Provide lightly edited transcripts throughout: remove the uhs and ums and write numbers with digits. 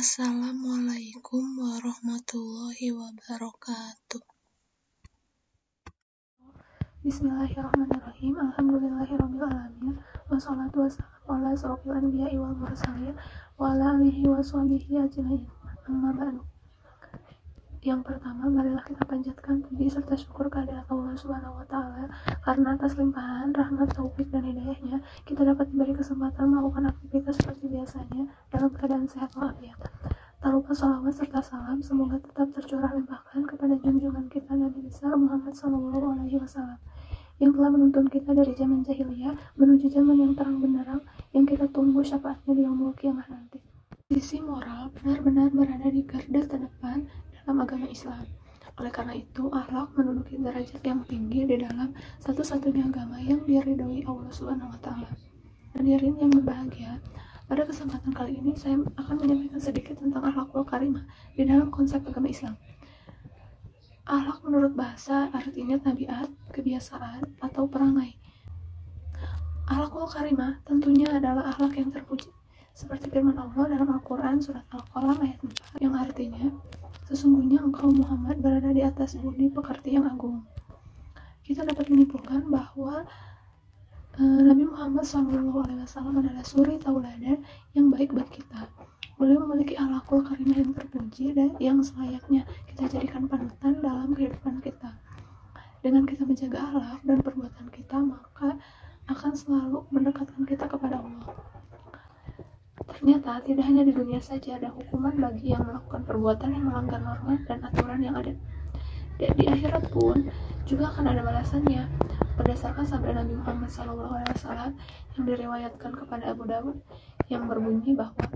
Assalamualaikum warahmatullahi wabarakatuh. Bismillahirrahmanirrahim. Alhamdulillahirabbil alamin. Wassalatu wassalamu ala asrofil anbiya'i wal mursalin wa ala alihi washabihi ajmain. Amma ba'du. Yang pertama, marilah kita panjatkan puji serta syukur kehadirat Allah Subhanahu wa taala karena atas limpahan rahmat, taufik dan hidayahnya kita dapat diberi kesempatan melakukan aktivitas seperti biasanya dalam keadaan sehat walafiat. Tak lupa sholawat serta salam semoga tetap tercurah limpahkan kepada junjungan kita Nabi besar Muhammad SAW yang telah menuntun kita dari zaman jahiliyah menuju zaman yang terang benderang yang kita tunggu syafaatnya di yaumul qiyamah nanti. Sisi moral benar-benar berada di garda terdepan dalam agama Islam. Oleh karena itu, akhlak menduduki derajat yang tinggi di dalam satu-satunya agama yang diridhoi Allah Subhanahu wa taala. Hadirin yang berbahagia, pada kesempatan kali ini saya akan menyampaikan sedikit tentang akhlakul karimah di dalam konsep agama Islam. Akhlak menurut bahasa artinya tabiat, kebiasaan, atau perangai. Akhlakul karimah tentunya adalah akhlak yang terpuji, seperti firman Allah dalam Al-Quran surat Al-Qalam ayat 4 yang artinya, sesungguhnya engkau Muhammad berada di atas budi pekerti yang agung. Kita dapat menyimpulkan bahwa Nabi Muhammad SAW adalah suri tauladan yang baik buat kita. Beliau memiliki akhlakul karimah yang terpuji dan yang selayaknya kita jadikan panutan dalam kehidupan kita. Dengan kita menjaga akhlak dan perbuatan kita, maka akan selalu mendekatkan kita kepada Allah. Ternyata tidak hanya di dunia saja ada hukuman bagi yang melakukan perbuatan yang melanggar norma dan aturan yang ada. Di akhirat pun juga akan ada balasannya. Berdasarkan sabda Nabi Muhammad SAW yang diriwayatkan kepada Abu Dawud yang berbunyi bahwa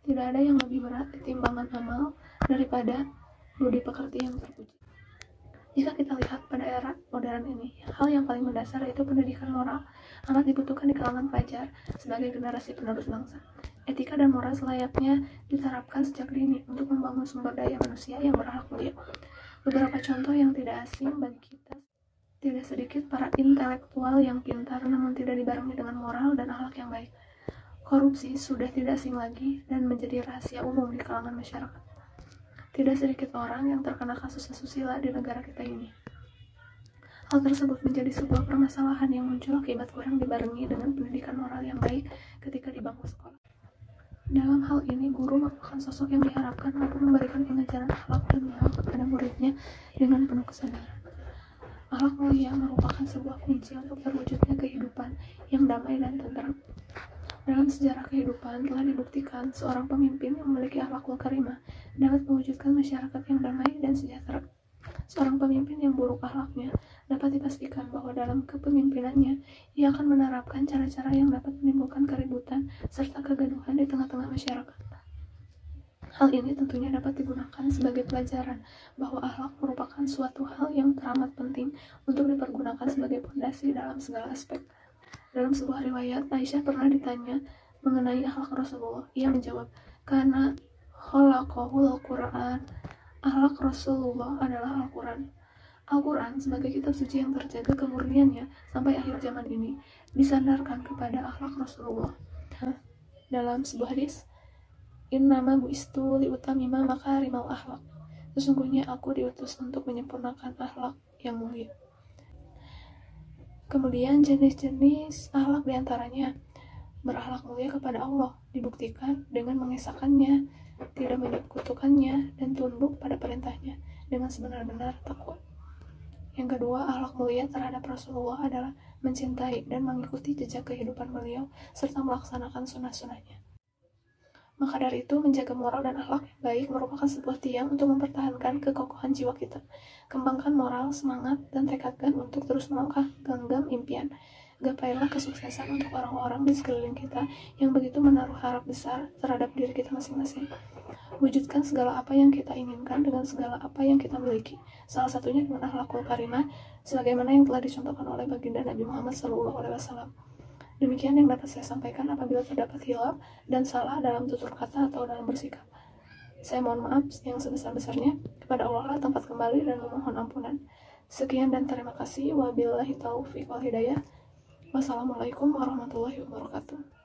tidak ada yang lebih berat di timbangan amal daripada budi pekerti yang terpuji. Jika kita lihat pada era modern ini, hal yang paling mendasar yaitu pendidikan moral amat dibutuhkan di kalangan pelajar sebagai generasi penerus bangsa. Etika dan moral selayaknya diterapkan sejak dini untuk membangun sumber daya manusia yang berakhlak mulia. Beberapa contoh yang tidak asing bagi kita, tidak sedikit para intelektual yang pintar namun tidak dibarengi dengan moral dan akhlak yang baik. Korupsi sudah tidak asing lagi dan menjadi rahasia umum di kalangan masyarakat. Tidak sedikit orang yang terkena kasus asusila di negara kita ini. Hal tersebut menjadi sebuah permasalahan yang muncul akibat kurang dibarengi dengan pendidikan moral yang baik ketika di bangku sekolah. Dalam hal ini, guru merupakan sosok yang diharapkan mampu memberikan pengajaran akhlak dan moral kepada muridnya dengan penuh kesadaran. Akhlak mulia merupakan sebuah kunci untuk terwujudnya kehidupan yang damai dan tenteram. Dalam sejarah kehidupan telah dibuktikan seorang pemimpin yang memiliki akhlakul karimah dapat mewujudkan masyarakat yang damai dan sejahtera. Seorang pemimpin yang buruk akhlaknya dapat dipastikan bahwa dalam kepemimpinannya ia akan menerapkan cara-cara yang dapat menimbulkan keributan serta kegaduhan di tengah-tengah masyarakat. Hal ini tentunya dapat digunakan sebagai pelajaran bahwa akhlak merupakan suatu hal yang teramat penting untuk dipergunakan sebagai pondasi dalam segala aspek. Dalam sebuah riwayat, Aisyah pernah ditanya mengenai akhlak Rasulullah. Ia menjawab, karena khalaqahul Quran, akhlak Rasulullah adalah Al-Quran. Al-Quran sebagai kitab suci yang terjaga kemurniannya sampai akhir zaman ini disandarkan kepada akhlak Rasulullah. Dalam sebuah hadis, innama bu'istu liutamima makarimal akhlak. Sesungguhnya aku diutus untuk menyempurnakan akhlak yang mulia. Kemudian jenis-jenis akhlak diantaranya berakhlak mulia kepada Allah dibuktikan dengan mengesahkannya, tidak menyekutukannya, dan tunduk pada perintahnya dengan sebenar-benar takwa. Yang kedua, akhlak mulia terhadap Rasulullah adalah mencintai dan mengikuti jejak kehidupan beliau serta melaksanakan sunnah-sunnahnya. Maka dari itu, menjaga moral dan akhlak yang baik merupakan sebuah tiang untuk mempertahankan kekokohan jiwa kita. Kembangkan moral, semangat, dan tekadkan untuk terus melangkah genggam impian. Gapailah kesuksesan untuk orang-orang di sekeliling kita yang begitu menaruh harap besar terhadap diri kita masing-masing. Wujudkan segala apa yang kita inginkan dengan segala apa yang kita miliki. Salah satunya dengan akhlakul karimah, sebagaimana yang telah dicontohkan oleh baginda Nabi Muhammad SAW. Demikian yang dapat saya sampaikan apabila terdapat hilaf dan salah dalam tutur kata atau dalam bersikap. Saya mohon maaf yang sebesar-besarnya. Kepada Allah lah tempat kembali dan memohon ampunan. Sekian dan terima kasih. Wabillahi taufiq wal hidayah. Wassalamualaikum warahmatullahi wabarakatuh.